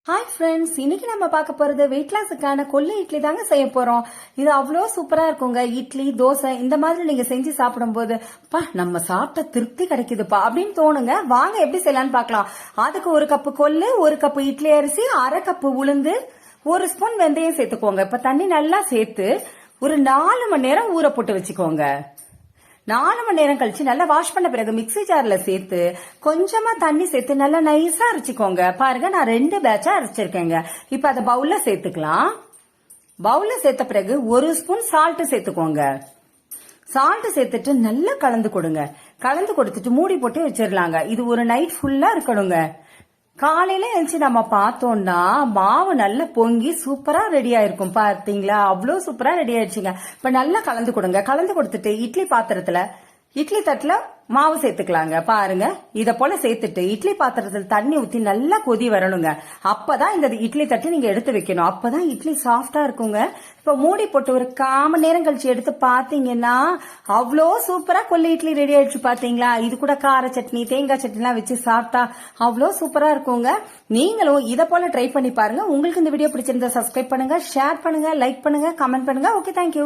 Hi friends, இன்னைக்கு நம்ம பார்க்க போறது வெயிட் லாஸுக்கான கொள்ளு இட்லி தாங்க செய்ய போறோம். இது அவ்வளோ சூப்பரா இருக்குங்க. இட்லி, தோசை இந்த மாதிரி நீங்க செஞ்சு சாப்பிடும்போது நம்ம சாப்பிட்ட திருப்தி கிடைக்குதுப்பா அப்படின்னு தோணுங்க. வாங்க எப்படி செய்யலாம்னு பார்க்கலாம். அதுக்கு 1 கப்பு கொள்ளு, 1 கப்பு இட்லி அரிசி, 1/2 கப்பு உளுந்து, 1 ஸ்பூன் வெந்தயம் சேர்த்துக்கோங்க. இப்ப தண்ணி நல்லா சேர்த்து ஒரு 4 மணி நேரம் ஊற போட்டு வச்சுக்கோங்க. 4 மணி நேரம் கழிச்சு நல்லா வாஷ் பண்ண பிறகு மிக்ஸி ஜார்ல சேர்த்து கொஞ்சமா தண்ணி சேர்த்து நல்லா நைஸா அரைச்சிக்கோங்க. பாருங்க, நான் 2 பேட்சா அரைச்சிருக்கேங்க. இப்ப அதை பவுல்ல சேர்த்துக்கலாம். பவுல்ல சேர்த்த பிறகு 1 ஸ்பூன் சால்ட் சேர்த்துக்கோங்க. சால்ட் சேர்த்துட்டு நல்லா கலந்து கொடுங்க. கலந்து கொடுத்துட்டு மூடி போட்டு வச்சிடலாங்க. இது ஒரு நைட் ஃபுல்லா இருக்கணுங்க. காலையில எழுந்து நம்ம பார்த்தோம்னா மாவு நல்லா பொங்கி சூப்பரா ரெடி ஆயிருக்கும். பாத்தீங்களா, அவ்வளவு சூப்பரா ரெடி ஆயிடுச்சுங்க. இப்ப நல்லா கலந்து கொடுங்க. கலந்து கொடுத்துட்டு இட்லி பாத்திரத்துல, இட்லி தட்டுல மாவு சேர்த்துக்கலாங்க. பாருங்க, இத போல சேர்த்துட்டு இட்லி பாத்திரத்துல தண்ணி ஊத்தி நல்லா கொதி வரணுங்க. அப்பதான் இந்த இட்லி தட்டு நீங்க எடுத்து வைக்கணும். அப்பதான் இட்லி சாஃப்டா இருக்குங்க. இப்ப மூடி போட்டு ஒரு 1/4 மணி நேரம் கழிச்சு எடுத்து பாத்தீங்கன்னா அவ்வளோ சூப்பரா கொள்ளு இட்லி ரெடி ஆயிடுச்சு. பாத்தீங்களா, இது கூட கார சட்னி, தேங்காய் சட்னி எல்லாம் வச்சு சாப்பிட்டா அவ்வளோ சூப்பரா இருக்குங்க. நீங்களும் இத போல ட்ரை பண்ணி பாருங்க. உங்களுக்கு இந்த வீடியோ பிடிச்சிருந்தா சப்ஸ்கிரைப் பண்ணுங்க, ஷேர் பண்ணுங்க, லைக் பண்ணுங்க, கமெண்ட் பண்ணுங்க. Okay, thank you.